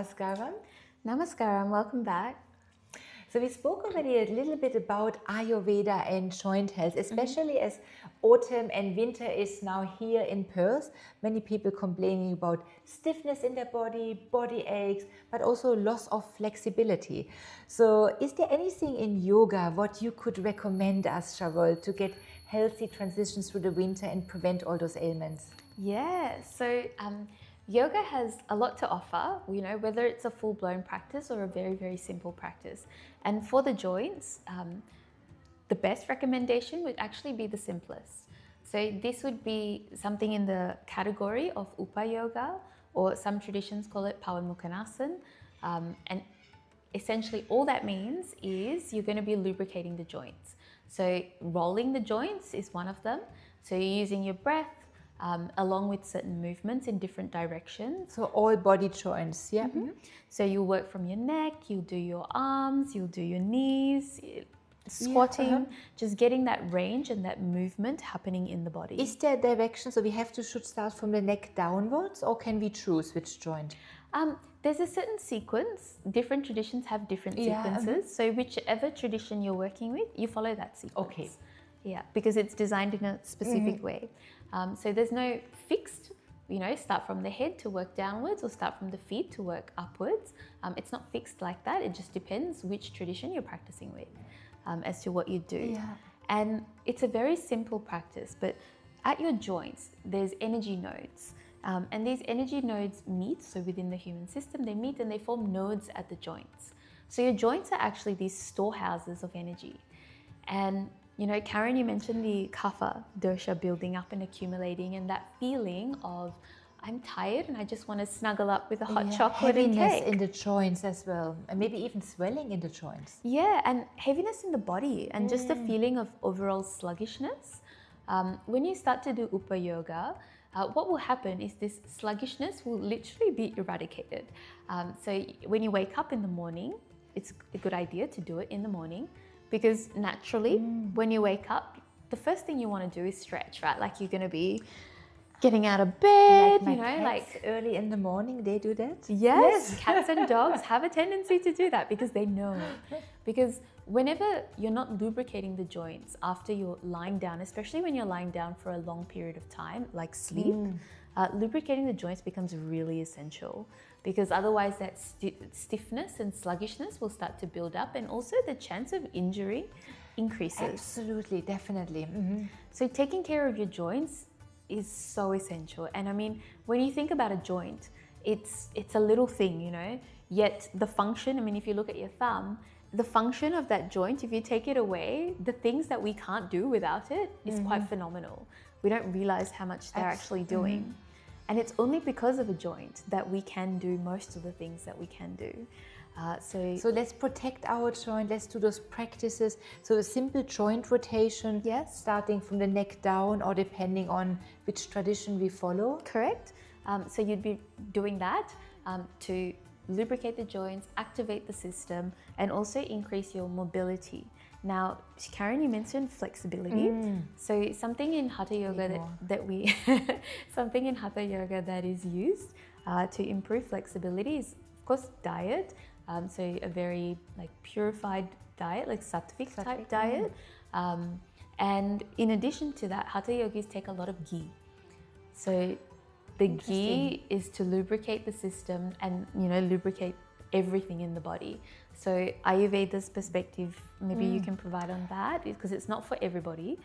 Namaskaram. Namaskaram, welcome back. So we spoke already a little bit about Ayurveda and joint health, especially as autumn and winter is now here in Perth. Many people complaining about stiffness in their body, body aches, but also loss of flexibility. So is there anything in yoga what you could recommend us, Sharol, to get healthy transitions through the winter and prevent all those ailments? Yeah, so yoga has a lot to offer, whether it's a full-blown practice or a very, very simple practice. And for the joints, the best recommendation would actually be the simplest. So this would be something in the category of Upa Yoga, or some traditions call it Pawanmukhanasana. And essentially all that means is you're going to be lubricating the joints. So rolling the joints is one of them. So you're using your breath, along with certain movements in different directions. So all body joints, yeah? Mm-hmm. So you'll work from your neck, you'll do your arms, you'll do your knees, squatting, just getting that range and that movement happening in the body. Is there direction, so we should start from the neck downwards, or can we choose which joint? There's a certain sequence. Different traditions have different sequences. So whichever tradition you're working with, you follow that sequence. Okay. Yeah, because it's designed in a specific way. So there's no fixed, start from the head to work downwards or start from the feet to work upwards. It's not fixed like that. It just depends which tradition you're practicing with as to what you do. Yeah. And it's a very simple practice, but at your joints, there's energy nodes. And these energy nodes meet, so within the human system, they meet and they form nodes at the joints. So your joints are actually these storehouses of energy. And Karin, you mentioned the kapha dosha building up and accumulating, and that feeling of I'm tired and I just want to snuggle up with a hot chocolate and heaviness cake. in the joints as well, and maybe even swelling in the joints. Yeah, and heaviness in the body and just a feeling of overall sluggishness. When you start to do Upa Yoga, what will happen is this sluggishness will literally be eradicated. So when you wake up in the morning, it's a good idea to do it in the morning. Because naturally, when you wake up, the first thing you want to do is stretch, right? Like you're going to be getting out of bed, Cats early in the morning, they do that? Yes, cats and dogs have a tendency to do that because they know. Because whenever you're not lubricating the joints after you're lying down, especially when you're lying down for a long period of time, like sleep, lubricating the joints becomes really essential, because otherwise that stiffness and sluggishness will start to build up, and also the chance of injury increases. Absolutely, definitely. So taking care of your joints is so essential. And I mean, when you think about a joint, it's a little thing, yet the function, if you look at your thumb, the function of that joint, if you take it away, the things that we can't do without it is quite phenomenal. We don't realize how much they're actually doing. And it's only because of a joint that we can do most of the things that we can do. So let's protect our joint, let's do those practices. So a simple joint rotation, starting from the neck down, or depending on which tradition we follow. Correct. So you'd be doing that to lubricate the joints, activate the system, and also increase your mobility. Now, Karin, you mentioned flexibility. So something in Hatha Yoga something in Hatha Yoga that is used to improve flexibility is, of course, diet. So a very purified diet, like sattvic type diet. And in addition to that, Hatha Yogis take a lot of ghee. So the ghee is to lubricate the system and, lubricate everything in the body. So Ayurveda's perspective, maybe you can provide on that, because it's not for everybody.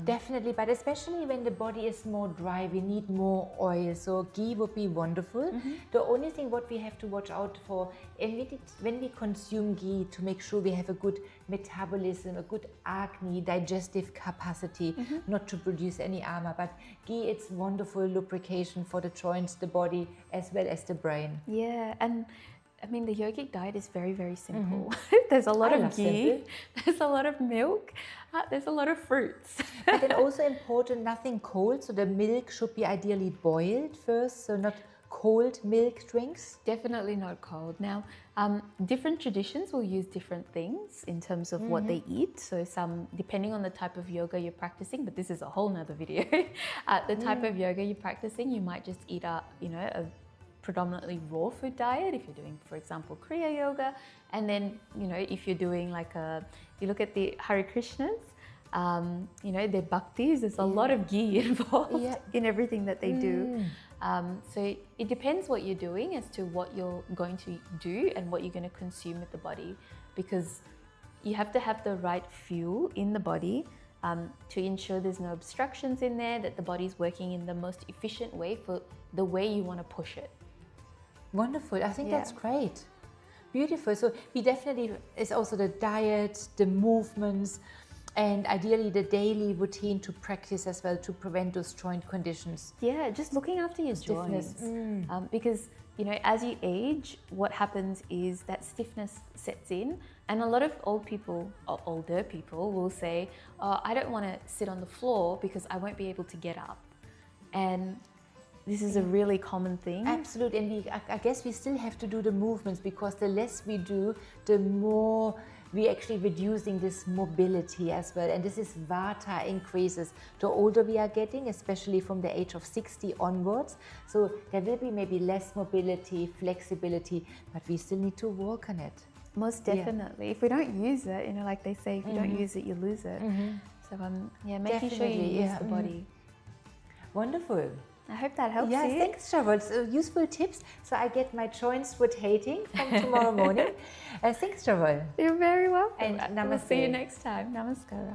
Definitely, but especially when the body is more dry, we need more oil. So ghee would be wonderful. The only thing what we have to watch out for when we consume ghee, to make sure we have a good metabolism, a good acne, digestive capacity, not to produce any ama. But ghee, it's wonderful lubrication for the joints, the body, as well as the brain. Yeah, and the yogic diet is very, very simple. There's a lot of ghee, there's a lot of milk, there's a lot of fruits. But then also important, nothing cold. So the milk should be ideally boiled first, so not cold milk drinks. Definitely not cold. Now, different traditions will use different things in terms of what they eat. So some, depending on the type of yoga you're practicing, but this is a whole nother video. The type of yoga you're practicing, you might just eat a predominantly raw food diet, if you're doing, for example, Kriya Yoga, and then, you know, if you're doing like you look at the Hare Krishnas, you know, their bhaktis, there's a lot of ghee involved in everything that they do. So it depends what you're doing as to what you're going to do and what you're going to consume with the body, because you have to have the right fuel in the body to ensure there's no obstructions in there, that the body's working in the most efficient way for the way you want to push it. Wonderful. I think that's great. Beautiful. So we definitely, it's also the diet, the movements, and ideally the daily routine to practice as well to prevent those joint conditions. Yeah, just looking after your Stiffness. joints. Because, you know, as you age, what happens is that stiffness sets in, and a lot of older people will say, oh, I don't want to sit on the floor because I won't be able to get up. And this is a really common thing. Absolutely, and I guess we still have to do the movements, because the less we do, the more we're actually reducing this mobility as well. And this is Vata increases the older we are getting, especially from the age of 60 onwards. So there will be maybe less mobility, flexibility, but we still need to work on it. Most definitely. If we don't use it, you know, like they say, if you don't use it, you lose it. So yeah, making sure you use the body. Wonderful. I hope that helps you. Yes, thanks, Sharol. So useful tips, so I get my joints rotating from tomorrow morning. Thanks, Sharol. You're very welcome. And namaste. We'll see you next time. Namaskara.